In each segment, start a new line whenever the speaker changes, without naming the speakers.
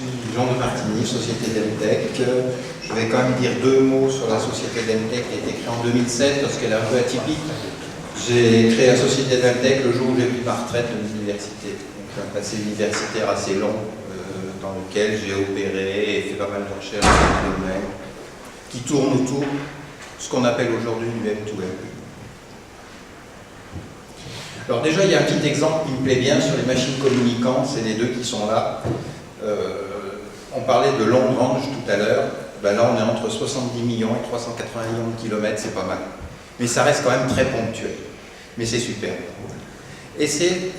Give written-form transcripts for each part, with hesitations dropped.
suis Jean de Martigny, société Demtech. Je vais quand même dire deux mots sur la société Demtech qui a été créée en 2007 parce qu'elle est un peu atypique. J'ai créé la société Demtech le jour où j'ai pris ma retraite de l'université. Donc un passé universitaire assez long dans lequel j'ai opéré et fait pas mal de recherches dans le domaine qui tournent autour de ce qu'on appelle aujourd'hui du M2M. Alors déjà, il y a un petit exemple qui me plaît bien sur les machines communicantes, c'est les deux qui sont là. On parlait de long range tout à l'heure, ben là on est entre 70 millions et 380 millions de kilomètres, c'est pas mal. Mais ça reste quand même très ponctuel. Mais c'est super. Et c'est,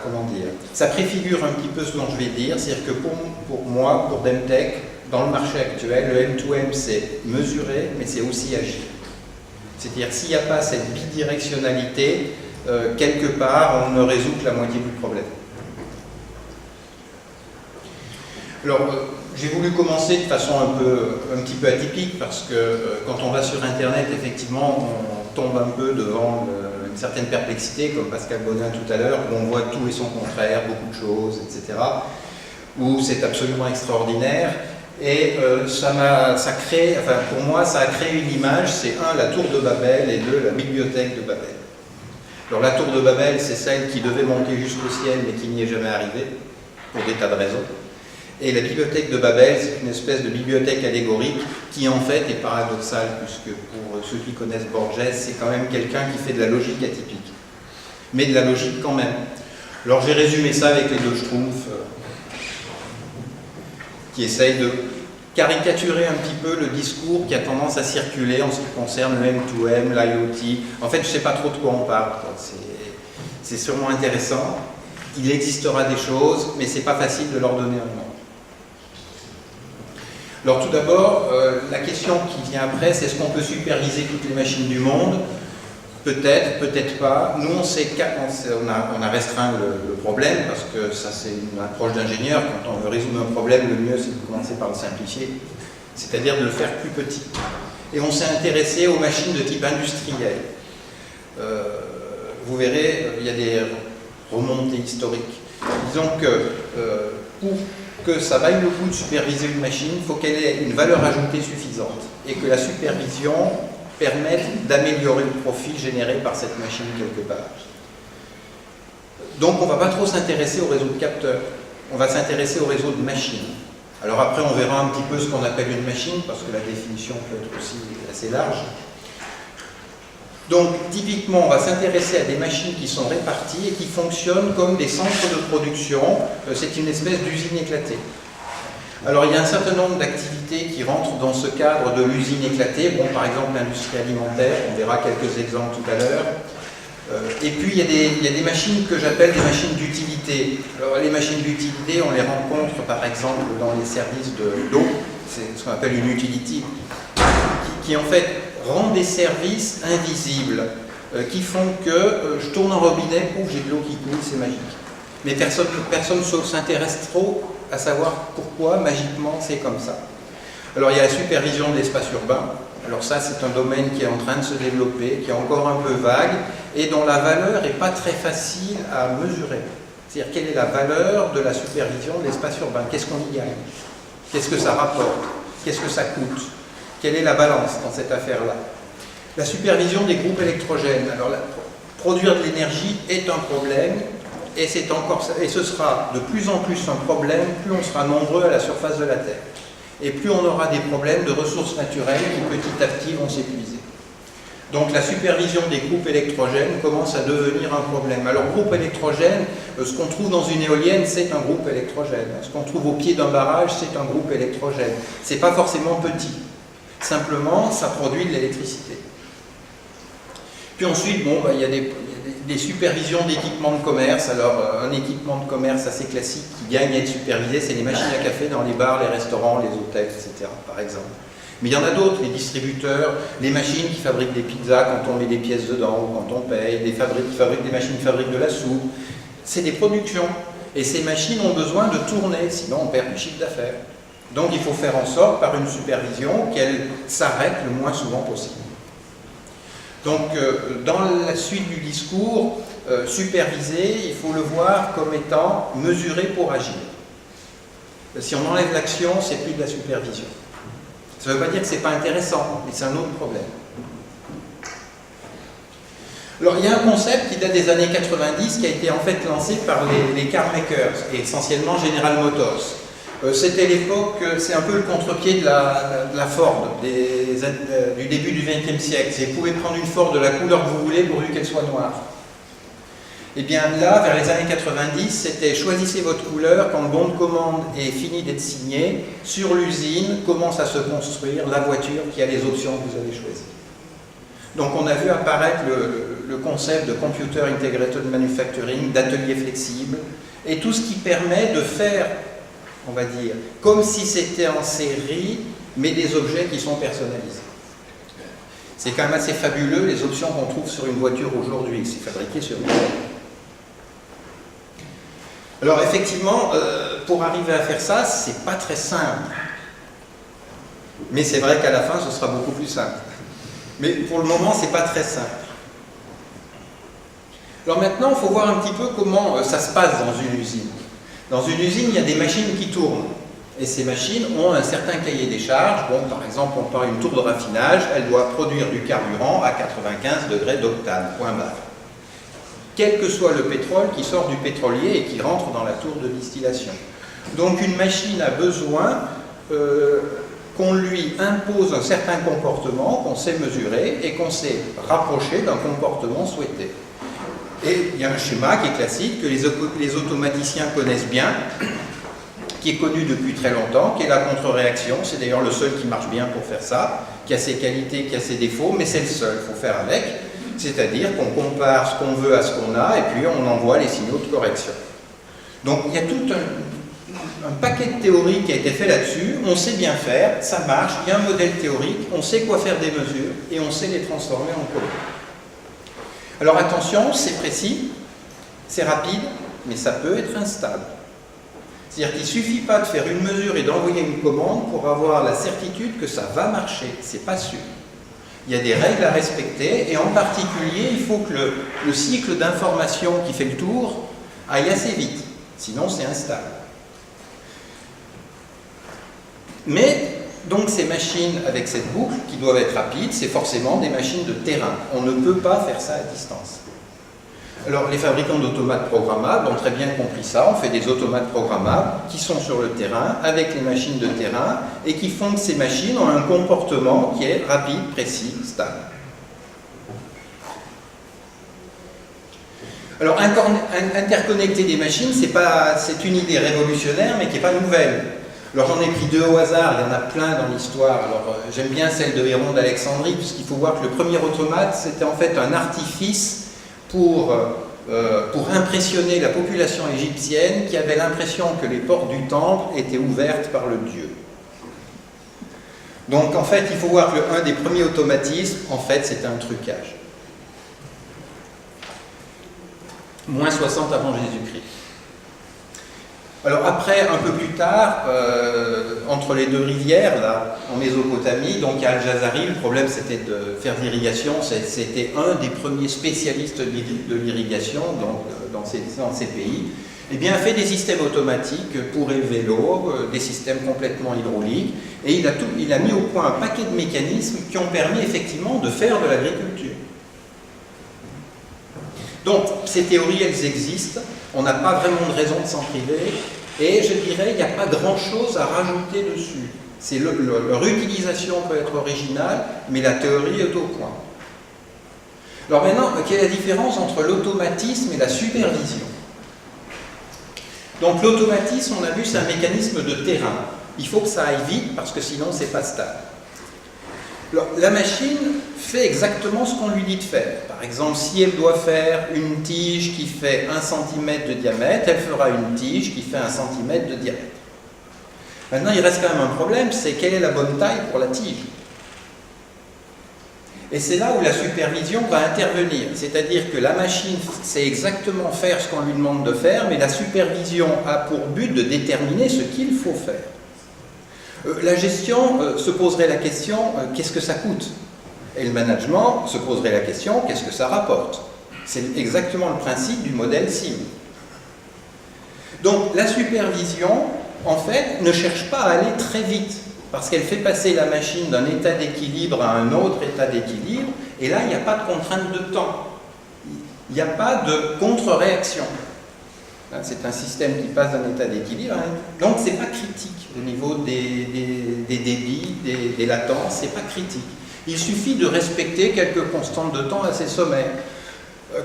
comment dire, ça préfigure un petit peu ce dont je vais dire, c'est-à-dire que pour moi, pour Demtech, dans le marché actuel, le M2M c'est mesurer, mais c'est aussi agir. C'est-à-dire s'il n'y a pas cette bidirectionnalité, quelque part, on ne résout que la moitié du problème. Alors, j'ai voulu commencer de façon un petit peu atypique, parce que quand on va sur Internet, effectivement, on tombe un peu devant une certaine perplexité, comme Pascal Bonin tout à l'heure, où on voit tout et son contraire, beaucoup de choses, etc., où c'est absolument extraordinaire. Et ça crée, enfin pour moi, ça a créé une image, c'est un, la tour de Babel, et deux, la bibliothèque de Babel. Alors la tour de Babel, c'est celle qui devait monter jusqu'au ciel, mais qui n'y est jamais arrivée, pour des tas de raisons. Et la bibliothèque de Babel, c'est une espèce de bibliothèque allégorique qui en fait est paradoxale, puisque pour ceux qui connaissent Borges, c'est quand même quelqu'un qui fait de la logique atypique. Mais de la logique quand même. Alors j'ai résumé ça avec les deux schtroumpfs, qui essaye de caricaturer un petit peu le discours qui a tendance à circuler en ce qui concerne le M2M, l'IoT. En fait, je ne sais pas trop de quoi on parle. C'est sûrement intéressant. Il existera des choses, mais ce n'est pas facile de leur donner un nom. Alors tout d'abord, la question qui vient après, c'est est-ce qu'on peut superviser toutes les machines du monde? Peut-être, peut-être pas. Nous, on a restreint le problème, parce que ça, c'est une approche d'ingénieur. Quand on veut résoudre un problème, le mieux, c'est de commencer par le simplifier, c'est-à-dire de le faire plus petit. Et on s'est intéressé aux machines de type industriel. Vous verrez, il y a des remontées historiques. Disons que pour que ça vaille le coup de superviser une machine, il faut qu'elle ait une valeur ajoutée suffisante et que la supervision permettre d'améliorer le profit généré par cette machine quelque part. Donc on ne va pas trop s'intéresser au réseau de capteurs, on va s'intéresser au réseau de machines. Alors après on verra un petit peu ce qu'on appelle une machine, parce que la définition peut être aussi assez large. Donc typiquement on va s'intéresser à des machines qui sont réparties et qui fonctionnent comme des centres de production, c'est une espèce d'usine éclatée. Alors il y a un certain nombre d'activités qui rentrent dans ce cadre de l'usine éclatée. Bon, par exemple l'industrie alimentaire, on verra quelques exemples tout à l'heure. Et puis il y a des machines que j'appelle des machines d'utilité. Alors les machines d'utilité, on les rencontre par exemple dans les services d'eau, c'est ce qu'on appelle une utility, qui en fait rend des services invisibles, qui font que je tourne un robinet, pouf, j'ai de l'eau qui coule, c'est magique. Mais personne ne s'intéresse trop à savoir pourquoi, magiquement, c'est comme ça. Alors il y a la supervision de l'espace urbain. Alors ça, c'est un domaine qui est en train de se développer, qui est encore un peu vague, et dont la valeur n'est pas très facile à mesurer. C'est-à-dire, quelle est la valeur de la supervision de l'espace urbain? Qu'est-ce qu'on y gagne? Qu'est-ce que ça rapporte? Qu'est-ce que ça coûte? Quelle est la balance dans cette affaire-là? La supervision des groupes électrogènes. Alors, produire de l'énergie est un problème, et ce sera de plus en plus un problème, plus on sera nombreux à la surface de la Terre. Et plus on aura des problèmes de ressources naturelles qui petit à petit vont s'épuiser. Donc la supervision des groupes électrogènes commence à devenir un problème. Alors groupe électrogène, ce qu'on trouve dans une éolienne, c'est un groupe électrogène. Ce qu'on trouve au pied d'un barrage, c'est un groupe électrogène. C'est pas forcément petit. Simplement, ça produit de l'électricité. Puis ensuite, bon, il y a des supervisions d'équipements de commerce. Alors, un équipement de commerce assez classique qui gagne à être supervisé, c'est les machines à café dans les bars, les restaurants, les hôtels, etc., par exemple. Mais il y en a d'autres, les distributeurs, les machines qui fabriquent des pizzas quand on met des pièces dedans ou quand on paye, des machines qui fabriquent de la soupe. C'est des productions. Et ces machines ont besoin de tourner, sinon on perd du chiffre d'affaires. Donc il faut faire en sorte, par une supervision, qu'elles s'arrêtent le moins souvent possible. Donc, dans la suite du discours, superviser, il faut le voir comme étant mesuré pour agir. Si on enlève l'action, c'est plus de la supervision. Ça ne veut pas dire que ce n'est pas intéressant, mais c'est un autre problème. Alors, il y a un concept qui date des années 90 qui a été en fait lancé par les car makers, et essentiellement General Motors. C'était l'époque, c'est un peu le contre-pied de la Ford du début du XXe siècle. Vous pouvez prendre une Ford de la couleur que vous voulez pourvu qu'elle soit noire. Et bien là, vers les années 90, c'était choisissez votre couleur, quand le bon de commande est fini d'être signé, sur l'usine commence à se construire la voiture qui a les options que vous avez choisies. Donc on a vu apparaître le concept de Computer Integrated Manufacturing, d'atelier flexible, et tout ce qui permet de faire, on va dire, comme si c'était en série, mais des objets qui sont personnalisés. C'est quand même assez fabuleux les options qu'on trouve sur une voiture aujourd'hui, c'est fabriqué sur une voiture. Alors effectivement, pour arriver à faire ça, c'est pas très simple. Mais c'est vrai qu'à la fin, ce sera beaucoup plus simple. Mais pour le moment, c'est pas très simple. Alors maintenant, il faut voir un petit peu comment ça se passe dans une usine. Dans une usine, il y a des machines qui tournent. Et ces machines ont un certain cahier des charges. Bon, par exemple, on part une tour de raffinage, elle doit produire du carburant à 95 degrés d'octane, point barre. Quel que soit le pétrole qui sort du pétrolier et qui rentre dans la tour de distillation. Donc une machine a besoin qu'on lui impose un certain comportement, qu'on sait mesurer et qu'on sait rapprocher d'un comportement souhaité. Et il y a un schéma qui est classique, que les automaticiens connaissent bien, qui est connu depuis très longtemps, qui est la contre-réaction. C'est d'ailleurs le seul qui marche bien pour faire ça, qui a ses qualités, qui a ses défauts, mais c'est le seul, il faut faire avec. C'est-à-dire qu'on compare ce qu'on veut à ce qu'on a et puis on envoie les signaux de correction. Donc il y a tout un paquet de théories qui a été fait là-dessus, on sait bien faire, ça marche, il y a un modèle théorique, on sait quoi faire des mesures et on sait les transformer en code. Alors attention, c'est précis, c'est rapide, mais ça peut être instable. C'est-à-dire qu'il ne suffit pas de faire une mesure et d'envoyer une commande pour avoir la certitude que ça va marcher, c'est pas sûr. Il y a des règles à respecter et en particulier, il faut que le cycle d'information qui fait le tour aille assez vite, sinon c'est instable. Mais donc ces machines avec cette boucle qui doivent être rapides, c'est forcément des machines de terrain. On ne peut pas faire ça à distance. Alors les fabricants d'automates programmables ont très bien compris ça, on fait des automates programmables qui sont sur le terrain avec les machines de terrain et qui font que ces machines ont un comportement qui est rapide, précis, stable. Alors interconnecter des machines, c'est une idée révolutionnaire mais qui n'est pas nouvelle. Alors j'en ai pris deux au hasard, il y en a plein dans l'histoire. Alors j'aime bien celle de Héron d'Alexandrie puisqu'il faut voir que le premier automate c'était en fait un artifice pour impressionner la population égyptienne qui avait l'impression que les portes du temple étaient ouvertes par le dieu. Donc en fait, il faut voir que un des premiers automatismes, en fait, c'était un trucage. Moins 60 avant Jésus-Christ. Alors après, un peu plus tard, entre les deux rivières, là, en Mésopotamie, donc à Al-Jazari, le problème c'était de faire l'irrigation, c'était un des premiers spécialistes de l'irrigation dans ces pays, et bien a fait des systèmes automatiques pour élever l'eau, des systèmes complètement hydrauliques, et il a mis au point un paquet de mécanismes qui ont permis effectivement de faire de l'agriculture. Donc ces théories, elles existent, on n'a pas vraiment de raison de s'en priver, et je dirais il n'y a pas grand-chose à rajouter dessus. Leur utilisation peut être originale, mais la théorie est au point. Alors maintenant, quelle est la différence entre l'automatisme et la supervision? Donc l'automatisme, on a vu, c'est un mécanisme de terrain. Il faut que ça aille vite, parce que sinon c'est pas stable. Alors, la machine fait exactement ce qu'on lui dit de faire. Par exemple, si elle doit faire une tige qui fait 1 cm de diamètre, elle fera une tige qui fait 1 cm de diamètre. Maintenant, il reste quand même un problème, c'est quelle est la bonne taille pour la tige. Et c'est là où la supervision va intervenir. C'est-à-dire que la machine sait exactement faire ce qu'on lui demande de faire, mais la supervision a pour but de déterminer ce qu'il faut faire. La gestion se poserait la question, qu'est-ce que ça coûte? Et le management se poserait la question, qu'est-ce que ça rapporte? C'est exactement le principe du modèle SIM. Donc la supervision, en fait, ne cherche pas à aller très vite, parce qu'elle fait passer la machine d'un état d'équilibre à un autre état d'équilibre, et là, il n'y a pas de contrainte de temps. Il n'y a pas de contre-réaction. C'est un système qui passe d'un état d'équilibre, donc c'est pas critique au niveau des débits, des latences, c'est pas critique. Il suffit de respecter quelques constantes de temps assez sommaires.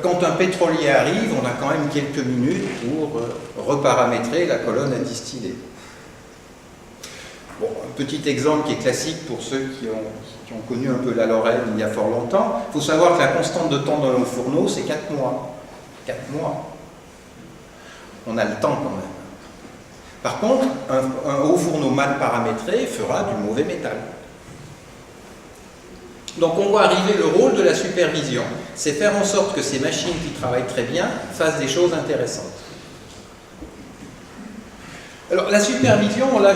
Quand un pétrolier arrive, on a quand même quelques minutes pour reparamétrer la colonne à distiller. Bon, un petit exemple qui est classique pour ceux qui ont connu un peu la Lorraine il y a fort longtemps. Il faut savoir que la constante de temps dans un fourneau, c'est 4 mois. 4 mois. On a le temps quand même. Par contre, un haut fourneau mal paramétré fera du mauvais métal. Donc on voit arriver le rôle de la supervision. C'est faire en sorte que ces machines qui travaillent très bien fassent des choses intéressantes. Alors la supervision, là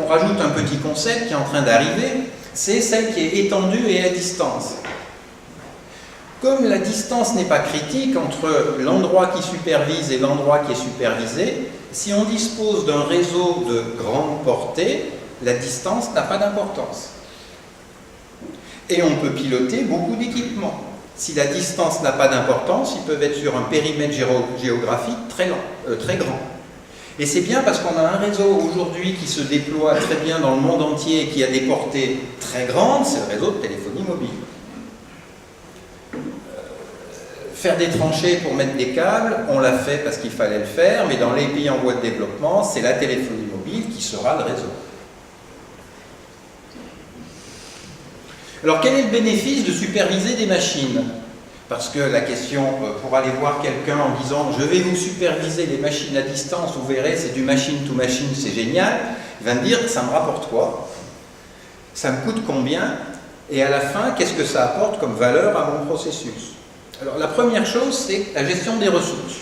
on rajoute un petit concept qui est en train d'arriver, c'est celle qui est étendue et à distance. Comme la distance n'est pas critique entre l'endroit qui supervise et l'endroit qui est supervisé, si on dispose d'un réseau de grande portée, la distance n'a pas d'importance. Et on peut piloter beaucoup d'équipements. Si la distance n'a pas d'importance, ils peuvent être sur un périmètre géographique très grand. Et c'est bien parce qu'on a un réseau aujourd'hui qui se déploie très bien dans le monde entier et qui a des portées très grandes, c'est le réseau de téléphonie mobile. Faire des tranchées pour mettre des câbles, on l'a fait parce qu'il fallait le faire, mais dans les pays en voie de développement, c'est la téléphonie mobile qui sera le réseau. Alors quel est le bénéfice de superviser des machines? Parce que la question, pour aller voir quelqu'un en disant « je vais vous superviser les machines à distance, vous verrez, c'est du machine to machine, c'est génial », il va me dire « ça me rapporte quoi? Ça me coûte combien? Et à la fin, qu'est-ce que ça apporte comme valeur à mon processus ?» Alors la première chose, c'est la gestion des ressources.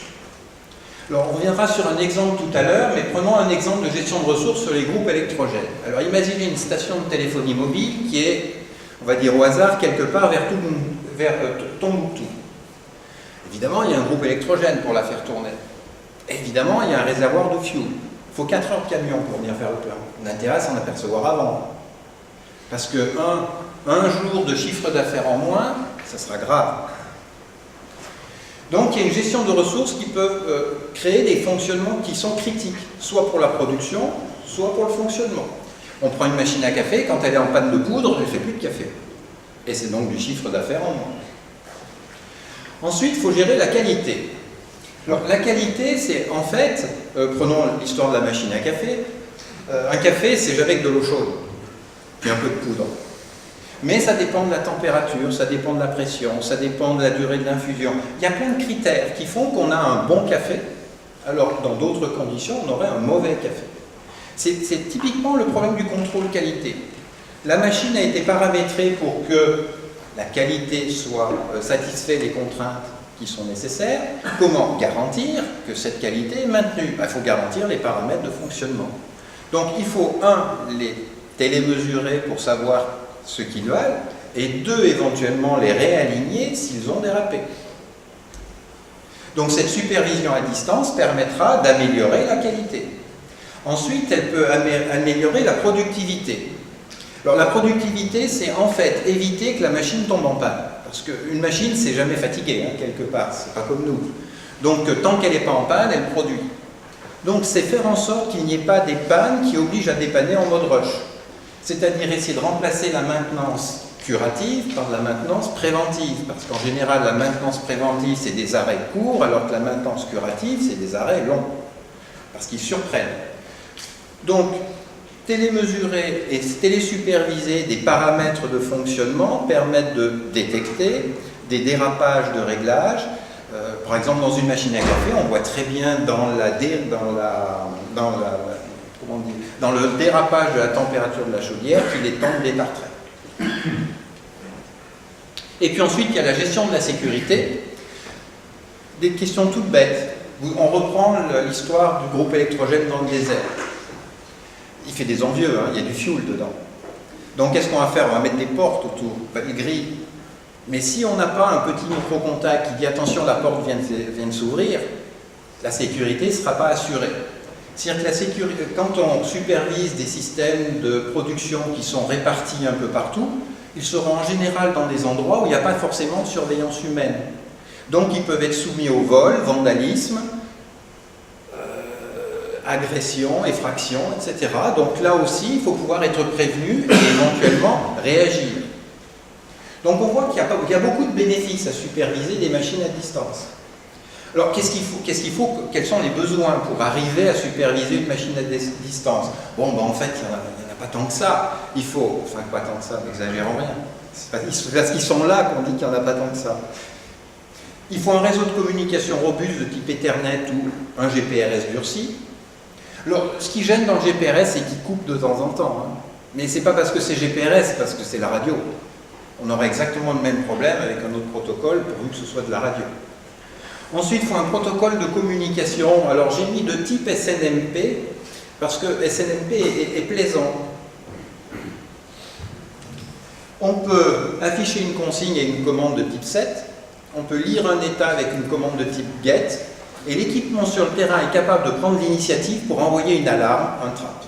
Alors on reviendra sur un exemple tout à l'heure, mais prenons un exemple de gestion de ressources sur les groupes électrogènes. Alors imaginez une station de téléphonie mobile qui est, on va dire au hasard, quelque part vers Tombouctou. Évidemment, il y a un groupe électrogène pour la faire tourner. Évidemment, il y a un réservoir de fuel. Il faut 4 heures de camion pour venir faire le plein. On a intérêt à s'en apercevoir avant. Parce que un jour de chiffre d'affaires en moins, ça sera grave. Donc il y a une gestion de ressources qui peuvent créer des fonctionnements qui sont critiques, soit pour la production, soit pour le fonctionnement. On prend une machine à café, quand elle est en panne de poudre, elle ne fait plus de café. Et c'est donc du chiffre d'affaires en moins. Ensuite, il faut gérer la qualité. Alors, la qualité, c'est en fait, prenons l'histoire de la machine à café, un café, c'est jamais avec de l'eau chaude, puis un peu de poudre. Mais ça dépend de la température, ça dépend de la pression, ça dépend de la durée de l'infusion. Il y a plein de critères qui font qu'on a un bon café, alors que dans d'autres conditions, on aurait un mauvais café. C'est typiquement le problème du contrôle qualité. La machine a été paramétrée pour que la qualité soit satisfait les contraintes qui sont nécessaires. Comment garantir que cette qualité est maintenue? Il faut garantir les paramètres de fonctionnement. Donc il faut, les télémesurer pour savoir ce qu'ils valent, et 2, éventuellement les réaligner s'ils ont dérapé. Donc cette supervision à distance permettra d'améliorer la qualité. Ensuite, elle peut améliorer la productivité. Alors la productivité, c'est en fait éviter que la machine tombe en panne. Parce qu'une machine, c'est jamais fatiguée, quelque part, c'est pas comme nous. Donc tant qu'elle n'est pas en panne, elle produit. Donc c'est faire en sorte qu'il n'y ait pas des pannes qui obligent à dépanner en mode rush. C'est-à-dire essayer de remplacer la maintenance curative par de la maintenance préventive. Parce qu'en général, la maintenance préventive, c'est des arrêts courts, alors que la maintenance curative, c'est des arrêts longs. Parce qu'ils surprennent. Donc, télémesurer et télésuperviser des paramètres de fonctionnement permettent de détecter des dérapages de réglage. Par exemple, dans une machine à café, on voit très bien dans le dérapage de la température de la chaudière qu'il est temps de détartrer. Et puis ensuite, il y a la gestion de la sécurité. Des questions toutes bêtes. On reprend l'histoire du groupe électrogène dans le désert. Il fait des envieux, il y a du fuel dedans. Donc qu'est-ce qu'on va faire? On va mettre des portes autour, pas des grilles. Mais si on n'a pas un petit micro-contact qui dit attention, la porte vient de s'ouvrir, la sécurité ne sera pas assurée. C'est-à-dire que la sécurité, quand on supervise des systèmes de production qui sont répartis un peu partout, ils seront en général dans des endroits où il n'y a pas forcément de surveillance humaine. Donc ils peuvent être soumis au vol, vandalisme, agression, effraction, etc. Donc là aussi, il faut pouvoir être prévenu et éventuellement réagir. Donc on voit qu'il y a beaucoup de bénéfices à superviser des machines à distance. Alors quels sont les besoins pour arriver à superviser une machine à distance? Bon, ben, en fait, il n'y en a pas tant que ça. Il faut, enfin pas tant que ça, n'exagérons rien. C'est parce qu'ils sont là qu'on dit qu'il n'y en a pas tant que ça. Il faut un réseau de communication robuste de type Ethernet ou un GPRS durci. Alors, ce qui gêne dans le GPRS, c'est qu'il coupe de temps en temps. Hein. Mais ce n'est pas parce que c'est GPRS, c'est parce que c'est la radio. On aurait exactement le même problème avec un autre protocole, pourvu que ce soit de la radio. Ensuite, il faut un protocole de communication. Alors, j'ai mis de type SNMP, parce que SNMP est plaisant. On peut afficher une consigne et une commande de type set. On peut lire un état avec une commande de type GET. Et l'équipement sur le terrain est capable de prendre l'initiative pour envoyer une alarme, un trap.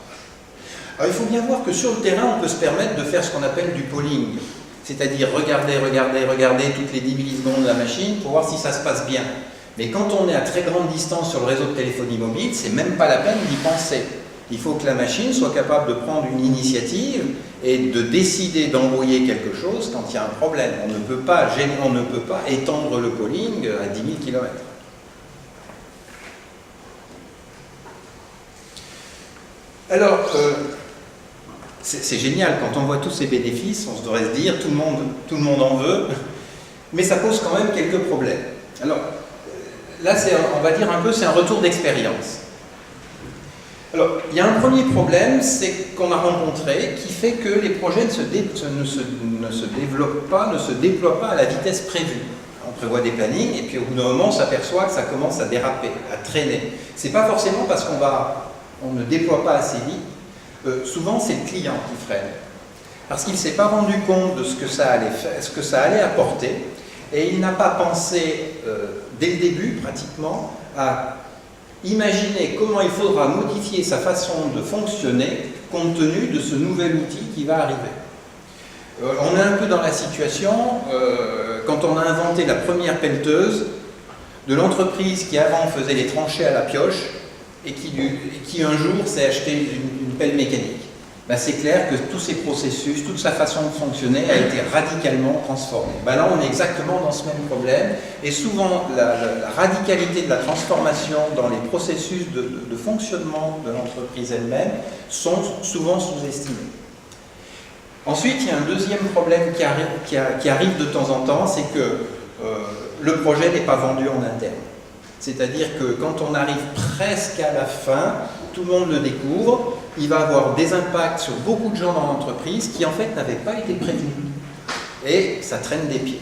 Alors, il faut bien voir que sur le terrain, on peut se permettre de faire ce qu'on appelle du polling. C'est-à-dire regarder toutes les 10 millisecondes de la machine pour voir si ça se passe bien. Mais quand on est à très grande distance sur le réseau de téléphonie mobile, c'est même pas la peine d'y penser. Il faut que la machine soit capable de prendre une initiative et de décider d'envoyer quelque chose quand il y a un problème. On ne peut pas étendre le polling à 10 000 km. Alors, c'est génial, quand on voit tous ces bénéfices, on se devrait se dire tout le monde en veut, mais ça pose quand même quelques problèmes. Alors, là, on va dire un peu, c'est un retour d'expérience. Alors, il y a un premier problème, c'est qu'on a rencontré, qui fait que les projets ne se développent pas, ne se déploient pas à la vitesse prévue. On prévoit des plannings, et puis au bout d'un moment, on s'aperçoit que ça commence à déraper, à traîner. C'est pas forcément parce qu'on ne déploie pas assez vite. Souvent, c'est le client qui freine. Parce qu'il ne s'est pas rendu compte de ce que ça allait apporter, et il n'a pas pensé, dès le début, pratiquement, à imaginer comment il faudra modifier sa façon de fonctionner compte tenu de ce nouvel outil qui va arriver. On est un peu dans la situation, quand on a inventé la première pelleteuse, de l'entreprise qui avant faisait les tranchées à la pioche, et qui un jour s'est acheté une pelle mécanique. Ben, c'est clair que tous ces processus, toute sa façon de fonctionner a été radicalement transformée. Ben, là, on est exactement dans ce même problème, et souvent la radicalité de la transformation dans les processus de fonctionnement de l'entreprise elle-même sont souvent sous-estimés. Ensuite, il y a un deuxième problème qui arrive de temps en temps, c'est que le projet n'est pas vendu en interne. C'est-à-dire que quand on arrive presque à la fin, tout le monde le découvre, il va avoir des impacts sur beaucoup de gens dans l'entreprise qui en fait n'avaient pas été prévenus. Et ça traîne des pieds.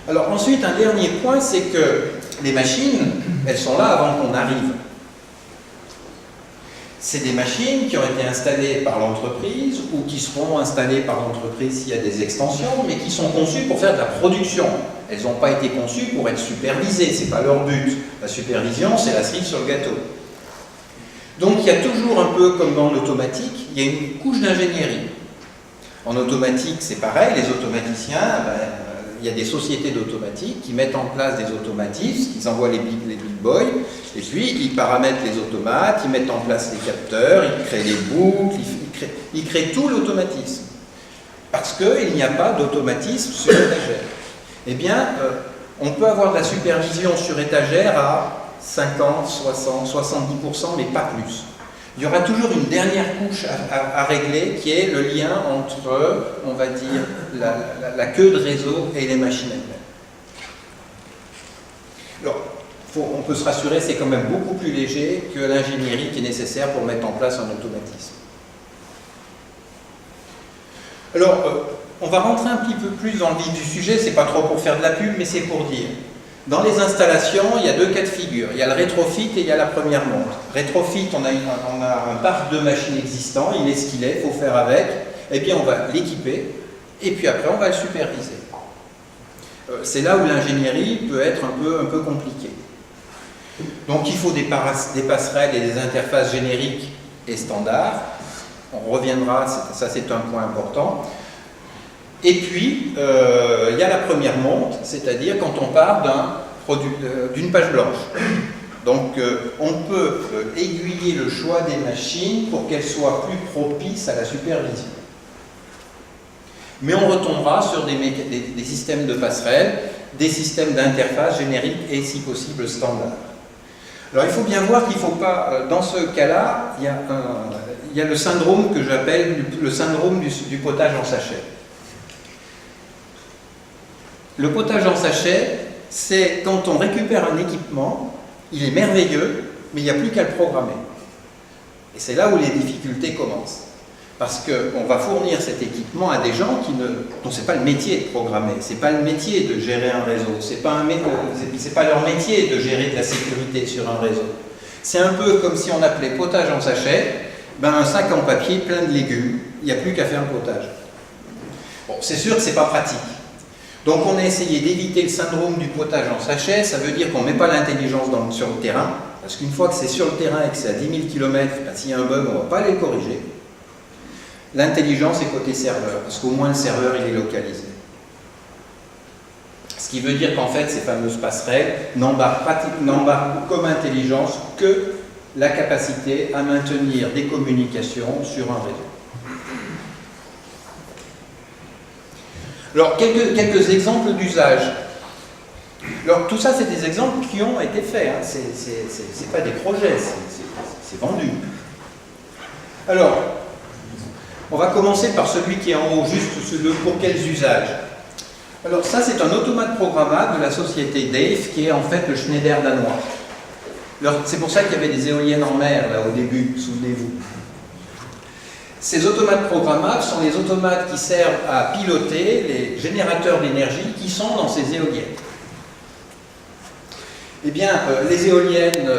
Alors ensuite, un dernier point, c'est que les machines, elles sont là avant qu'on arrive. C'est des machines qui ont été installées par l'entreprise ou qui seront installées par l'entreprise s'il y a des extensions, mais qui sont conçues pour faire de la production. Elles n'ont pas été conçues pour être supervisées, ce n'est pas leur but. La supervision, c'est la cerise sur le gâteau. Donc il y a toujours un peu comme dans l'automatique, il y a une couche d'ingénierie. En automatique, c'est pareil, les automaticiens, il y a des sociétés d'automatique qui mettent en place des automatismes, ils envoient les big boys, et puis ils paramètrent les automates, ils mettent en place les capteurs, ils créent les boucles, ils créent tout l'automatisme. Parce qu'il n'y a pas d'automatisme sur étagère. Eh bien, on peut avoir de la supervision sur étagère à 50, 60, 70%, mais pas plus. Il y aura toujours une dernière couche à régler qui est le lien entre, on va dire, la queue de réseau et les machines elles-mêmes. Alors, on peut se rassurer, c'est quand même beaucoup plus léger que l'ingénierie qui est nécessaire pour mettre en place un automatisme. Alors, on va rentrer un petit peu plus dans le vif du sujet, c'est pas trop pour faire de la pub, mais c'est pour dire. Dans les installations, il y a deux cas de figure. Il y a le rétrofit et il y a la première monte. Rétrofit, on a un parc de machines existant, il est ce qu'il est, il faut faire avec. Eh bien, on va l'équiper et puis après on va le superviser. C'est là où l'ingénierie peut être un peu compliquée. Donc il faut des passerelles et des interfaces génériques et standards. On reviendra, ça c'est un point important. Et puis, il y a la première monte, c'est-à-dire quand on part d'une page blanche. Donc on peut aiguiller le choix des machines pour qu'elles soient plus propices à la supervision. Mais on retombera sur des systèmes de passerelles, des systèmes d'interface génériques et si possible standards. Alors il faut bien voir qu'il ne faut pas, dans ce cas-là, il y a le syndrome que j'appelle le syndrome du potage en sachet. Le potage en sachet, c'est quand on récupère un équipement, il est merveilleux, mais il n'y a plus qu'à le programmer. Et c'est là où les difficultés commencent. Parce qu'on va fournir cet équipement à des gens dont ce n'est pas le métier de programmer, ce n'est pas le métier de gérer un réseau, ce n'est pas leur métier de gérer de la sécurité sur un réseau. C'est un peu comme si on appelait potage en sachet, un sac en papier plein de légumes, il n'y a plus qu'à faire le potage. Bon, c'est sûr que ce n'est pas pratique. Donc on a essayé d'éviter le syndrome du potage en sachet, ça veut dire qu'on ne met pas l'intelligence sur le terrain, parce qu'une fois que c'est sur le terrain et que c'est à 10 000 km, s'il y a un bug, on ne va pas aller le corriger. L'intelligence est côté serveur, parce qu'au moins le serveur il est localisé. Ce qui veut dire qu'en fait ces fameuses passerelles n'embarquent comme intelligence que la capacité à maintenir des communications sur un réseau. Alors quelques exemples d'usage. Alors tout ça c'est des exemples qui ont été faits, hein. C'est pas des projets, c'est vendu. Alors, on va commencer par celui qui est en haut, juste pour quels usages. Alors ça, c'est un automate programmable de la société Dave, qui est en fait le Schneider danois. C'est pour ça qu'il y avait des éoliennes en mer, là, au début, souvenez-vous. Ces automates programmables sont les automates qui servent à piloter les générateurs d'énergie qui sont dans ces éoliennes. Eh bien, les éoliennes,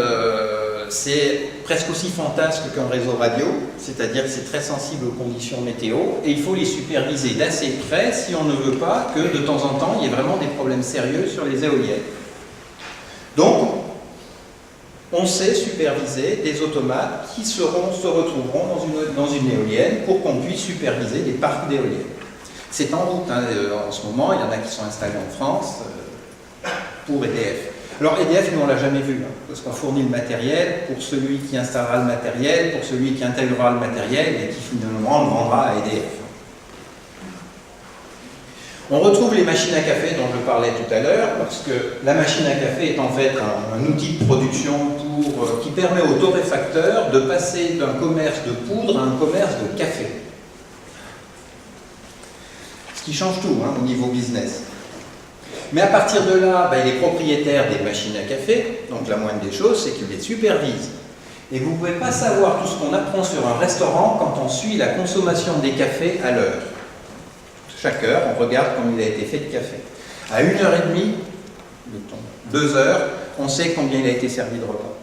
c'est presque aussi fantasque qu'un réseau radio, c'est-à-dire que c'est très sensible aux conditions météo, et il faut les superviser d'assez près si on ne veut pas que de temps en temps il y ait vraiment des problèmes sérieux sur les éoliennes. Donc, on sait superviser des automates qui se retrouveront dans une éolienne pour qu'on puisse superviser des parcs d'éoliennes. C'est en route, hein, en ce moment, il y en a qui sont installés en France pour EDF. Alors EDF, nous on ne l'a jamais vu, hein, parce qu'on fournit le matériel pour celui qui installera le matériel, pour celui qui intégrera le matériel et qui finalement le vendra à EDF. On retrouve les machines à café dont je parlais tout à l'heure, parce que la machine à café est en fait un outil de production qui permet aux torréfacteurs de passer d'un commerce de poudre à un commerce de café. Ce qui change tout, hein, au niveau business. Mais à partir de là, il est propriétaire des machines à café, donc la moindre des choses, c'est qu'il les supervise. Et vous ne pouvez pas savoir tout ce qu'on apprend sur un restaurant quand on suit la consommation des cafés à l'heure. Chaque heure, on regarde combien il a été fait de café. À 1h30, 2 heures, on sait combien il a été servi de repas.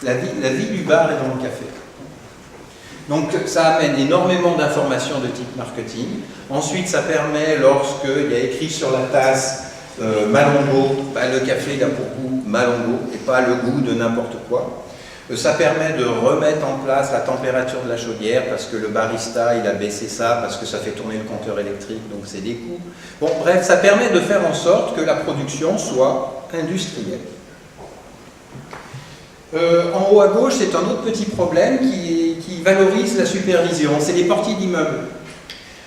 La vie du bar est dans le café. Donc ça amène énormément d'informations de type marketing. Ensuite, ça permet, lorsqu'il y a écrit sur la tasse Malongo, le café il a pour goût Malongo et pas le goût de n'importe quoi. Ça permet de remettre en place la température de la chaudière parce que le barista il a baissé ça parce que ça fait tourner le compteur électrique, donc c'est des coûts. Bon, bref, ça permet de faire en sorte que la production soit industrielle. En haut à gauche, c'est un autre petit problème qui valorise la supervision, c'est les portiers d'immeubles.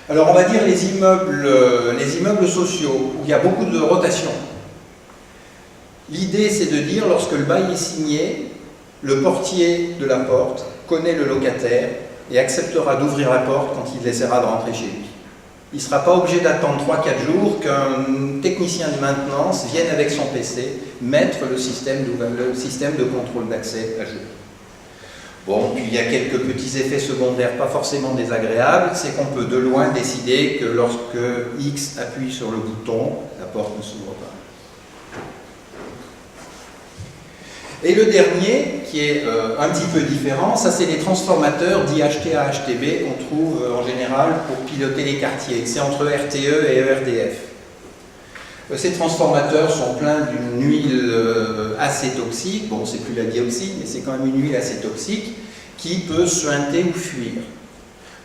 Alors on va dire les immeubles sociaux, où il y a beaucoup de rotation. L'idée c'est de dire, lorsque le bail est signé, le portier de la porte connaît le locataire et acceptera d'ouvrir la porte quand il essaiera de rentrer chez lui. Il ne sera pas obligé d'attendre 3-4 jours qu'un technicien de maintenance vienne avec son PC mettre le système de contrôle d'accès à jour. Bon, puis il y a quelques petits effets secondaires pas forcément désagréables, c'est qu'on peut de loin décider que lorsque X appuie sur le bouton, la porte ne s'ouvre pas. Et le dernier, qui est un petit peu différent, ça c'est les transformateurs dits HTA-HTB qu'on trouve en général pour piloter les quartiers. C'est entre RTE et ERDF. Ces transformateurs sont pleins d'une huile assez toxique. Bon, c'est plus la dioxine, mais c'est quand même une huile assez toxique qui peut suinter ou fuir.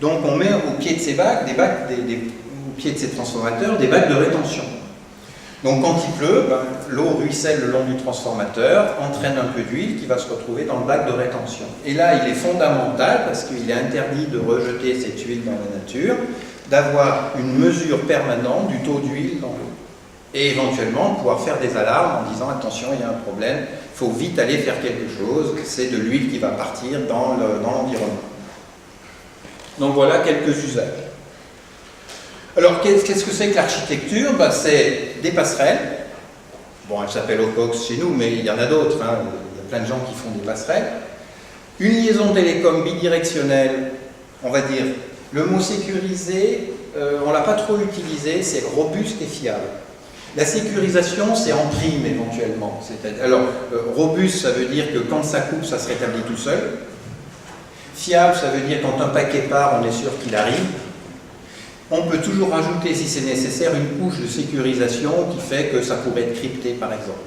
Donc on met au pied de ces bacs, au pied de ces transformateurs, des bacs de rétention. Donc quand il pleut, l'eau ruisselle le long du transformateur, entraîne un peu d'huile qui va se retrouver dans le bac de rétention. Et là, il est fondamental, parce qu'il est interdit de rejeter cette huile dans la nature, d'avoir une mesure permanente du taux d'huile dans l'eau. Et éventuellement, pouvoir faire des alarmes en disant « attention, il y a un problème, il faut vite aller faire quelque chose, c'est de l'huile qui va partir dans l'environnement. » Donc voilà quelques usages. Alors, qu'est-ce que c'est que l'architecture? C'est des passerelles. Bon, elles s'appellent OCOX chez nous, mais il y en a d'autres. Hein. Il y a plein de gens qui font des passerelles. Une liaison télécom bidirectionnelle, on va dire. Le mot sécurisé, on ne l'a pas trop utilisé, c'est robuste et fiable. La sécurisation, c'est en prime éventuellement. Alors, robuste, ça veut dire que quand ça coupe, ça se rétablit tout seul. Fiable, ça veut dire quand un paquet part, on est sûr qu'il arrive. On peut toujours rajouter, si c'est nécessaire, une couche de sécurisation qui fait que ça pourrait être crypté, par exemple.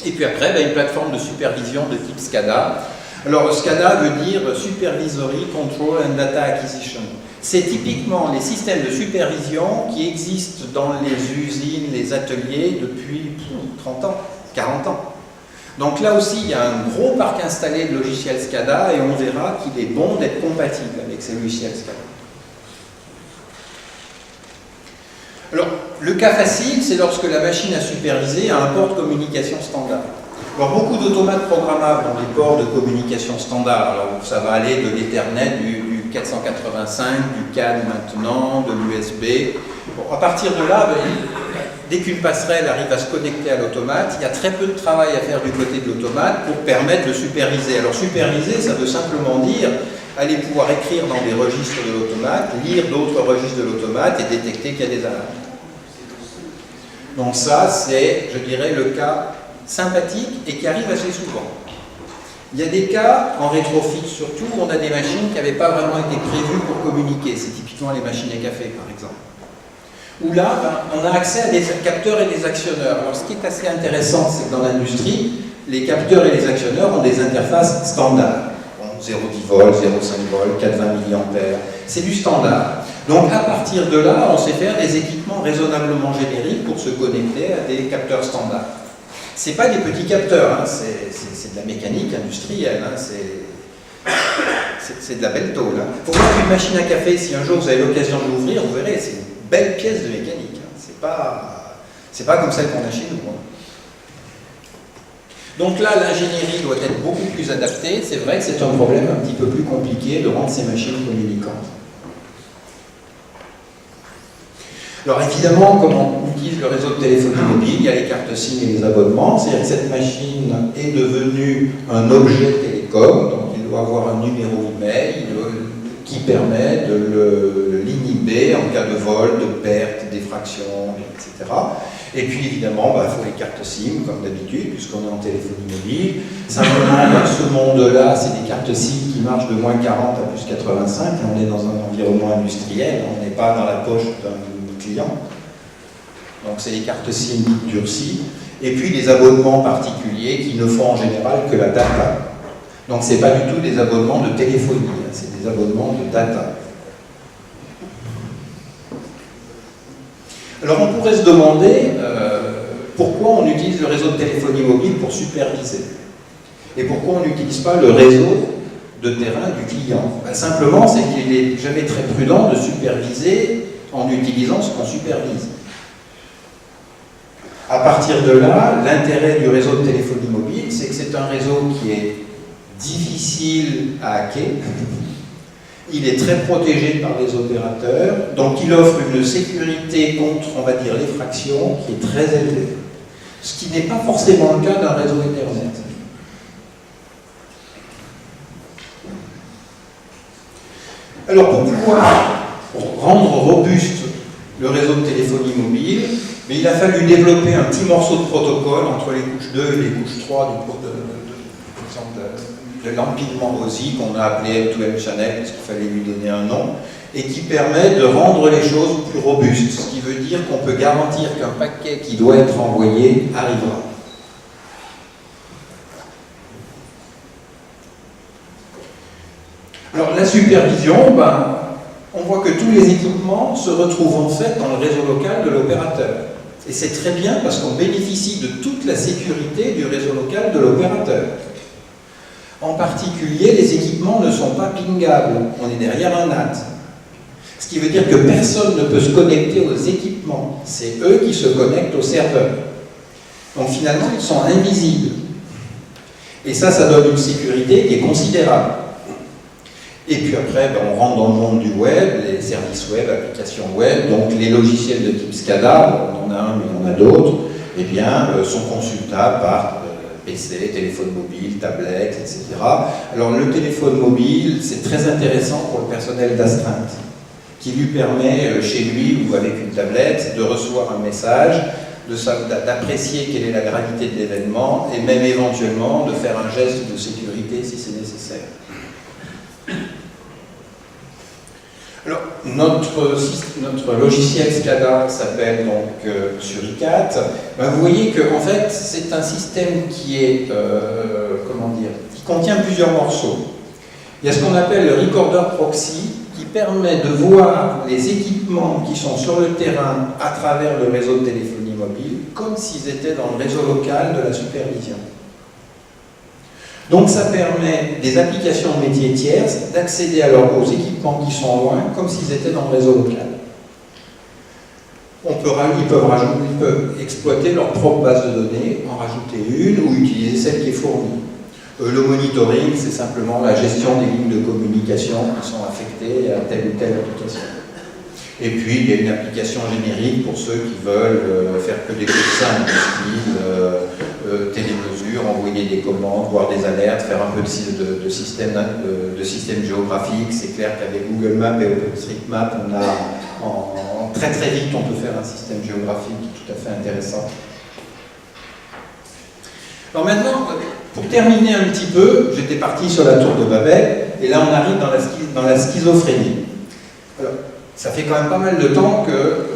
Et puis après, une plateforme de supervision de type SCADA. Alors, SCADA veut dire Supervisory Control and Data Acquisition. C'est typiquement les systèmes de supervision qui existent dans les usines, les ateliers depuis 30 ans, 40 ans. Donc là aussi, il y a un gros parc installé de logiciels SCADA et on verra qu'il est bon d'être compatible avec ces logiciels SCADA. Alors, le cas facile, c'est lorsque la machine à superviser a un port de communication standard. Alors, beaucoup d'automates programmables ont des ports de communication standard. Alors, ça va aller de l'Ethernet, du 485, du CAN maintenant, de l'USB. Bon, à partir de là, dès qu'une passerelle arrive à se connecter à l'automate, il y a très peu de travail à faire du côté de l'automate pour permettre de superviser. Alors superviser, ça veut simplement dire aller pouvoir écrire dans des registres de l'automate, lire d'autres registres de l'automate et détecter qu'il y a des alarmes. Donc ça, c'est, je dirais, le cas sympathique et qui arrive assez souvent. Il y a des cas, en rétrofit surtout, où on a des machines qui n'avaient pas vraiment été prévues pour communiquer. C'est typiquement les machines à café, par exemple. Où là, on a accès à des capteurs et des actionneurs. Alors, ce qui est assez intéressant, c'est que dans l'industrie, les capteurs et les actionneurs ont des interfaces standards. Bon, 0,10 volts, 0,5 volts, 420 mA. C'est du standard. Donc, à partir de là, on sait faire des équipements raisonnablement génériques pour se connecter à des capteurs standards. Ce n'est pas des petits capteurs, hein, c'est de la mécanique industrielle, hein, c'est de la belle tôle. Il faut voir qu'une machine à café, si un jour vous avez l'occasion de l'ouvrir, vous verrez, c'est une belle pièce de mécanique. Hein. C'est pas comme celle qu'on a chez nous. Hein. Donc là, l'ingénierie doit être beaucoup plus adaptée. C'est vrai que c'est un problème un petit peu plus compliqué de rendre ces machines communicantes. Alors évidemment, comme on utilise le réseau de téléphonie mobile, il y a les cartes SIM et les abonnements. C'est-à-dire que cette machine est devenue un objet télécom, donc il doit avoir un numéro email qui permet de l'inhiber en cas de vol, de perte, d'effraction, etc. Et puis évidemment, il faut les cartes SIM, comme d'habitude, puisqu'on est en téléphonie mobile. Simplement, dans ce monde-là, c'est des cartes SIM qui marchent de moins 40 à plus 85, et on est dans un environnement industriel, on n'est pas dans la poche d'un client. Donc c'est les cartes SIM dites durcies, et puis les abonnements particuliers qui ne font en général que la data. Donc ce n'est pas du tout des abonnements de téléphonie, c'est des abonnements de data. Alors on pourrait se demander pourquoi on utilise le réseau de téléphonie mobile pour superviser et pourquoi on n'utilise pas le réseau de terrain du client. Simplement, c'est qu'il n'est jamais très prudent de superviser en utilisant ce qu'on supervise. À partir de là, l'intérêt du réseau de téléphonie mobile, c'est que c'est un réseau qui est difficile à hacker. Il est très protégé par les opérateurs, donc il offre une sécurité contre, on va dire, l'effraction qui est très élevée. Ce qui n'est pas forcément le cas d'un réseau Ethernet. Alors pour pouvoir rendre robuste le réseau de téléphonie mobile, mais il a fallu développer un petit morceau de protocole entre les couches 2 et les couches 3 de l'empilement OSI qu'on a appelé M2M Channel, parce qu'il fallait lui donner un nom, et qui permet de rendre les choses plus robustes, ce qui veut dire qu'on peut garantir qu'un paquet qui doit être envoyé arrivera. Alors la supervision, on voit que tous les équipements se retrouvent en fait dans le réseau local de l'opérateur. Et c'est très bien parce qu'on bénéficie de toute la sécurité du réseau local de l'opérateur. En particulier, les équipements ne sont pas pingables, on est derrière un NAT. Ce qui veut dire que personne ne peut se connecter aux équipements, c'est eux qui se connectent au serveur. Donc finalement, ils sont invisibles. Et ça donne une sécurité qui est considérable. Et puis après, on rentre dans le monde du web, les services web, applications web, donc les logiciels de type SCADA, on en a un mais il y en a d'autres, sont consultables par PC, téléphone mobile, tablette, etc. Alors le téléphone mobile, c'est très intéressant pour le personnel d'astreinte, qui lui permet, chez lui ou avec une tablette, de recevoir un message, d'apprécier quelle est la gravité de l'événement, et même éventuellement de faire un geste de sécurité si c'est nécessaire. Alors, notre logiciel SCADA s'appelle donc Suricat. Vous voyez que en fait, c'est un système qui est, qui contient plusieurs morceaux. Il y a ce qu'on appelle le recorder proxy, qui permet de voir les équipements qui sont sur le terrain à travers le réseau de téléphonie mobile, comme s'ils étaient dans le réseau local de la supervision. Donc ça permet des applications métiers tierces d'accéder alors aux équipements qui sont loin, comme s'ils étaient dans le réseau local. Ils peuvent exploiter leur propre base de données, en rajouter une ou utiliser celle qui est fournie. Le monitoring, c'est simplement la gestion des lignes de communication qui sont affectées à telle ou telle application. Et puis, il y a une application générique pour ceux qui veulent faire que des choses simples, style télémesure, envoyer des commandes, voir des alertes, faire un peu de système géographique. C'est clair qu'avec Google Maps et OpenStreetMap, très très vite, on peut faire un système géographique tout à fait intéressant. Alors maintenant, pour terminer un petit peu, j'étais parti sur la tour de Babel, et là on arrive dans la schizophrénie. Alors, ça fait quand même pas mal de temps que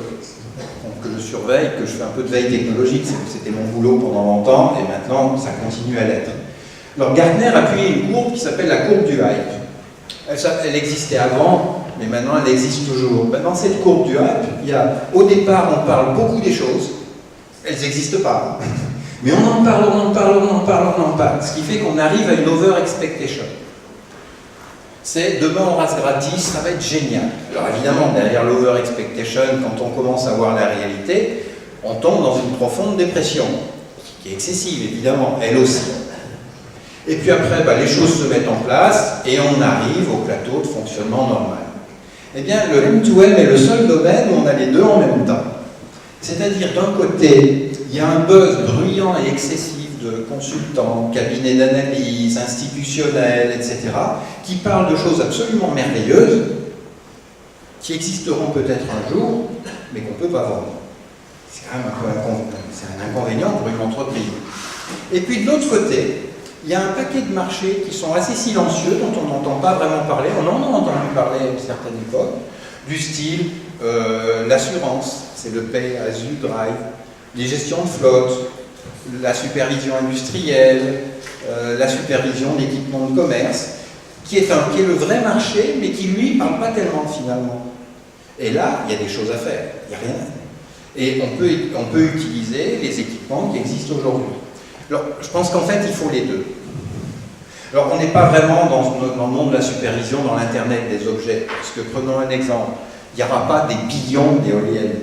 je surveille, que je fais un peu de veille technologique, c'était mon boulot pendant longtemps, et maintenant ça continue à l'être. Alors Gartner a appuyé une courbe qui s'appelle la courbe du hype. Elle existait avant, mais maintenant elle existe toujours. Dans cette courbe du hype, au départ on parle beaucoup des choses, elles n'existent pas. Mais on en parle, ce qui fait qu'on arrive à une over-expectation. C'est demain on rase gratis, ça va être génial. Alors évidemment, derrière l'over-expectation, quand on commence à voir la réalité, on tombe dans une profonde dépression, qui est excessive évidemment, elle aussi. Et puis après, les choses se mettent en place et on arrive au plateau de fonctionnement normal. Eh bien, le M2M est le seul domaine où on a les deux en même temps. C'est-à-dire, d'un côté, il y a un buzz bruyant et excessif de consultants, cabinets d'analyse, institutionnels, etc., qui parlent de choses absolument merveilleuses, qui existeront peut-être un jour, mais qu'on ne peut pas vendre. C'est quand même un inconvénient pour une entreprise. Et puis de l'autre côté, il y a un paquet de marchés qui sont assez silencieux, dont on n'entend pas vraiment parler. On en a entendu parler à une certaine époque, du style l'assurance, c'est le Pay as you drive, les gestions de flotte, la supervision industrielle, la supervision d'équipements de commerce, qui est le vrai marché, mais qui, lui, ne parle pas tellement finalement. Et là, il y a des choses à faire, il n'y a rien. Et on peut utiliser les équipements qui existent aujourd'hui. Alors, je pense qu'en fait, il faut les deux. Alors, on n'est pas vraiment dans le monde de la supervision, dans l'Internet des objets, parce que, prenons un exemple, il n'y aura pas des billions d'éoliennes.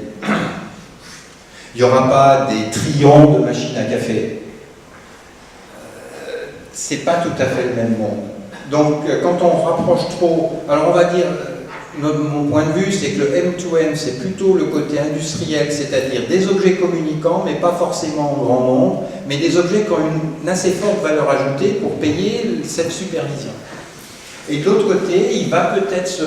Il n'y aura pas des trillions de machines à café. C'est pas tout à fait le même monde. Donc, quand on rapproche trop, alors on va dire, mon point de vue, c'est que le M2M, c'est plutôt le côté industriel, c'est-à-dire des objets communicants, mais pas forcément en grand nombre, mais des objets qui ont une assez forte valeur ajoutée pour payer cette supervision. Et de l'autre côté, il va peut-être se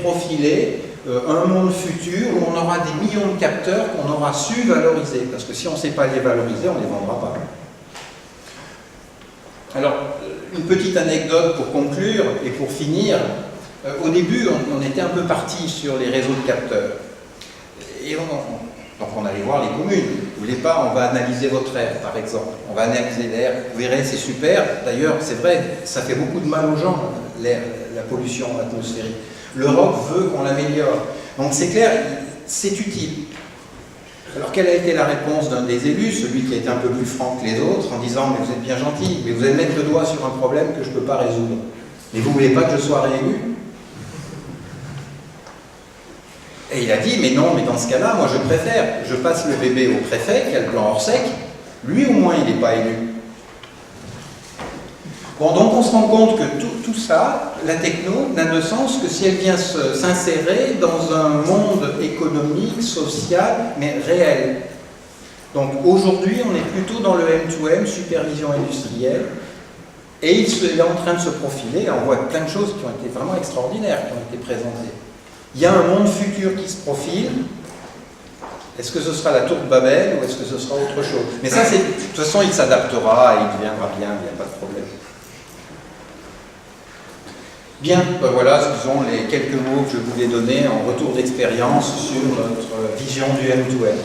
profiler un monde futur où on aura des millions de capteurs qu'on aura su valoriser, parce que si on ne sait pas les valoriser, on ne les vendra pas. Alors, une petite anecdote pour conclure et pour finir. Au début, on était un peu parti sur les réseaux de capteurs. Et donc on allait voir les communes. Vous voulez pas, on va analyser votre air, par exemple. On va analyser l'air. Vous verrez, c'est super. D'ailleurs, c'est vrai, ça fait beaucoup de mal aux gens, l'air, la pollution atmosphérique. L'Europe veut qu'on l'améliore. Donc c'est clair, c'est utile. Alors quelle a été la réponse d'un des élus, celui qui a été un peu plus franc que les autres, en disant « mais vous êtes bien gentil, mais vous allez mettre le doigt sur un problème que je ne peux pas résoudre. Mais vous ne voulez pas que je sois réélu ?» Et il a dit « mais non, mais dans ce cas-là, moi je préfère, je passe le bébé au préfet, qui a le plan hors sec, lui au moins il n'est pas élu. » Bon, donc on se rend compte que tout ça, la techno, n'a de sens que si elle vient s'insérer dans un monde économique, social, mais réel. Donc aujourd'hui, on est plutôt dans le M2M, supervision industrielle, et il est en train de se profiler. On voit plein de choses qui ont été vraiment extraordinaires, qui ont été présentées. Il y a un monde futur qui se profile. Est-ce que ce sera la tour de Babel ou est-ce que ce sera autre chose? Mais ça, de toute façon, il s'adaptera et il deviendra bien, il n'y a pas de problème. Bien, ben voilà, ce sont les quelques mots que je voulais donner en retour d'expérience sur notre vision du M2M.